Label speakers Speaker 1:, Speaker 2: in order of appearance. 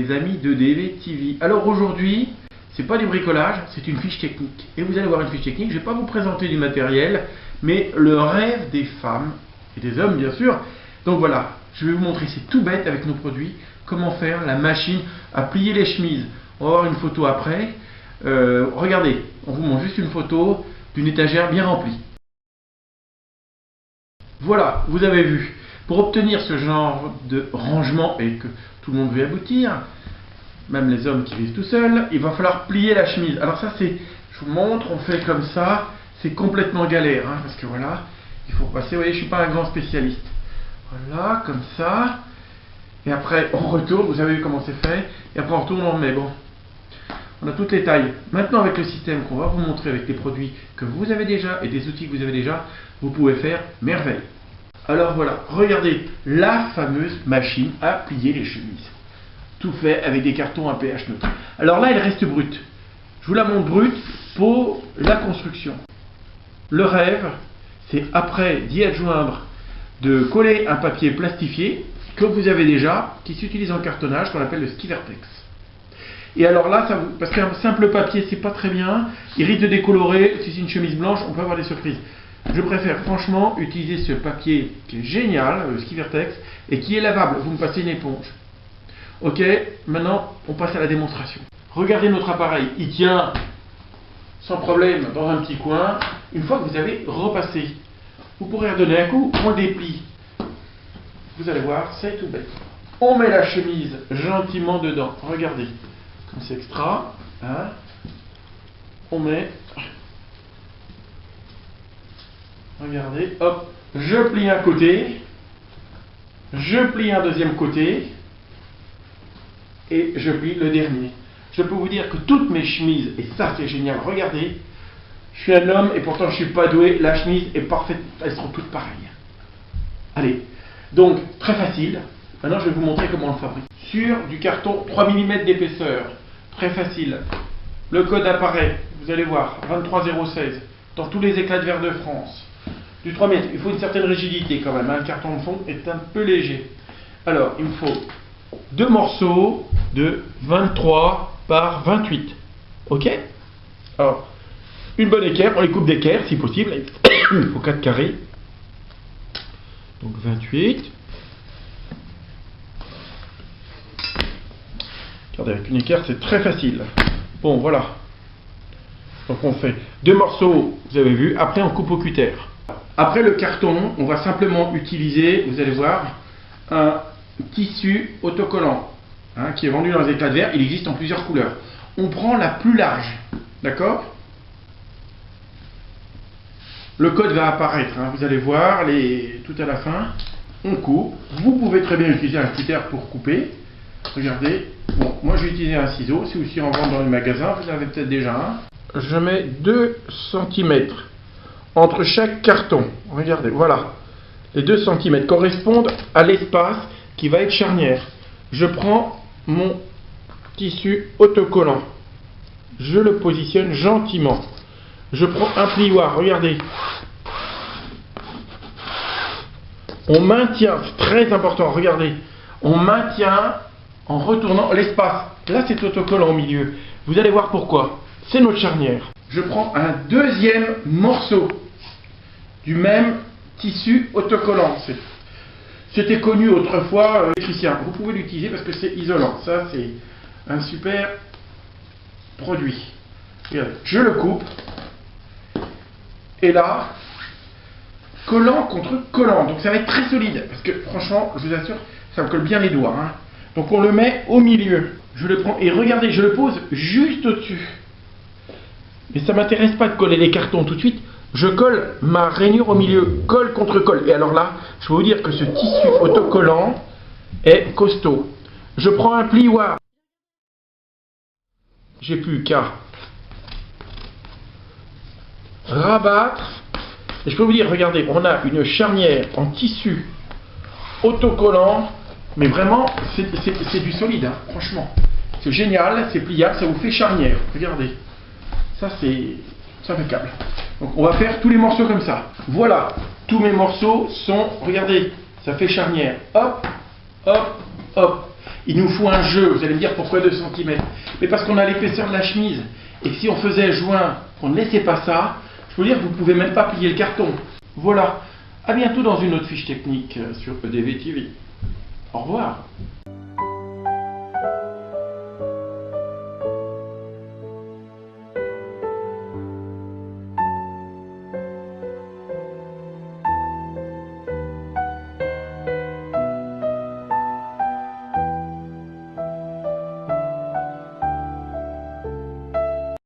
Speaker 1: les amis de DV TV. Alors aujourd'hui, c'est pas du bricolage, c'est une fiche technique. Et vous allez voir une fiche technique, je vais pas vous présenter du matériel, mais le rêve des femmes, et des hommes bien sûr. Donc voilà, je vais vous montrer, c'est tout bête avec nos produits, comment faire la machine à plier les chemises. On va voir une photo après. Regardez, on vous montre juste une photo d'une étagère bien remplie. Voilà, vous avez vu. Pour obtenir ce genre de rangement et que tout le monde veut aboutir, même les hommes qui vivent tout seuls, il va falloir plier la chemise. Alors ça c'est, je vous montre, on fait comme ça, c'est complètement galère, hein, parce que voilà, il faut passer, vous voyez, je ne suis pas un grand spécialiste. Voilà, comme ça, et après on retourne, vous avez vu comment c'est fait, et après on retourne, on remet, bon. On a toutes les tailles. Maintenant avec le système qu'on va vous montrer avec des produits que vous avez déjà et des outils que vous avez déjà, vous pouvez faire merveille. Alors voilà, regardez la fameuse machine à plier les chemises. Tout fait avec des cartons à pH neutre. Alors là, elle reste brute. Je vous la montre brute pour la construction. Le rêve, c'est après d'y adjoindre, de coller un papier plastifié que vous avez déjà, qui s'utilise en cartonnage, qu'on appelle le ski vertex. Et alors là, parce qu'un simple papier, c'est pas très bien, il risque de décolorer. Si c'est une chemise blanche, on peut avoir des surprises. Je préfère franchement utiliser ce papier qui est génial, le ski vertex, et qui est lavable. Vous me passez une éponge. Ok, maintenant on passe à la démonstration. Regardez notre appareil, il tient sans problème dans un petit coin. Une fois que vous avez repassé, vous pourrez redonner un coup, on le déplie. Vous allez voir, c'est tout bête. On met la chemise gentiment dedans. Regardez, comme c'est extra. Hein, on met... Regardez, hop, je plie un côté, je plie un deuxième côté, et je plie le dernier. Je peux vous dire que toutes mes chemises, et ça c'est génial, regardez, je suis un homme et pourtant je ne suis pas doué, la chemise est parfaite, elles sont toutes pareilles. Allez, donc très facile, maintenant je vais vous montrer comment on le fabrique. Sur du carton 3 mm d'épaisseur, très facile, le code apparaît, vous allez voir, 23016, dans tous les éclats de verre de France. Du 3 mètres, il faut une certaine rigidité quand même, hein. Le carton de fond est un peu léger. Alors, il me faut 2 morceaux de 23 par 28. Ok? Alors, une bonne équerre, on les coupe d'équerre si possible. Il faut 4 carrés. Donc 28. Regardez, avec une équerre, c'est très facile. Bon, voilà. Donc on fait 2 morceaux, vous avez vu, après on coupe au cutter. Après le carton, on va simplement utiliser, vous allez voir, un tissu autocollant, hein, qui est vendu dans les éclats de verre. Il existe en plusieurs couleurs. On prend la plus large, d'accord? Le code va apparaître, hein, vous allez voir, tout à la fin. On coupe. Vous pouvez très bien utiliser un cutter pour couper. Regardez, bon, moi j'ai utilisé un ciseau, c'est aussi en vente dans les magasins, vous en avez peut-être déjà un. Je mets 2 cm entre chaque carton. Regardez, voilà. Les 2 cm correspondent à l'espace qui va être charnière. Je prends mon tissu autocollant. Je le positionne gentiment. Je prends un plioir, regardez. On maintient, c'est très important, regardez. On maintient en retournant l'espace. Là, c'est autocollant au milieu. Vous allez voir pourquoi. C'est notre charnière. Je prends un deuxième morceau du même tissu autocollant. C'était connu autrefois électricien. Vous pouvez l'utiliser parce que c'est isolant. Ça, c'est un super produit. Regardez, je le coupe. Et là, collant contre collant. Donc ça va être très solide. Parce que franchement, je vous assure, ça me colle bien les doigts. Hein. Donc on le met au milieu. Je le prends et regardez, je le pose juste au-dessus. Mais ça ne m'intéresse pas de coller les cartons tout de suite. Je colle ma rainure au milieu, colle contre colle. Et alors là, je peux vous dire que ce tissu autocollant est costaud. Je prends un plioir. J'ai plus qu'à rabattre. Et je peux vous dire, regardez, on a une charnière en tissu autocollant. Mais vraiment, c'est du solide, hein, franchement. C'est génial, c'est pliable, ça vous fait charnière. Regardez. Ça, c'est impeccable. Donc, on va faire tous les morceaux comme ça. Voilà, tous mes morceaux sont, regardez, ça fait charnière. Hop, hop, hop. Il nous faut un jeu. Vous allez me dire pourquoi 2 cm? Mais parce qu'on a l'épaisseur de la chemise. Et si on faisait joint, qu'on ne laissait pas ça, je peux dire que vous ne pouvez même pas plier le carton. Voilà. À bientôt dans une autre fiche technique sur EDV TV. Au revoir.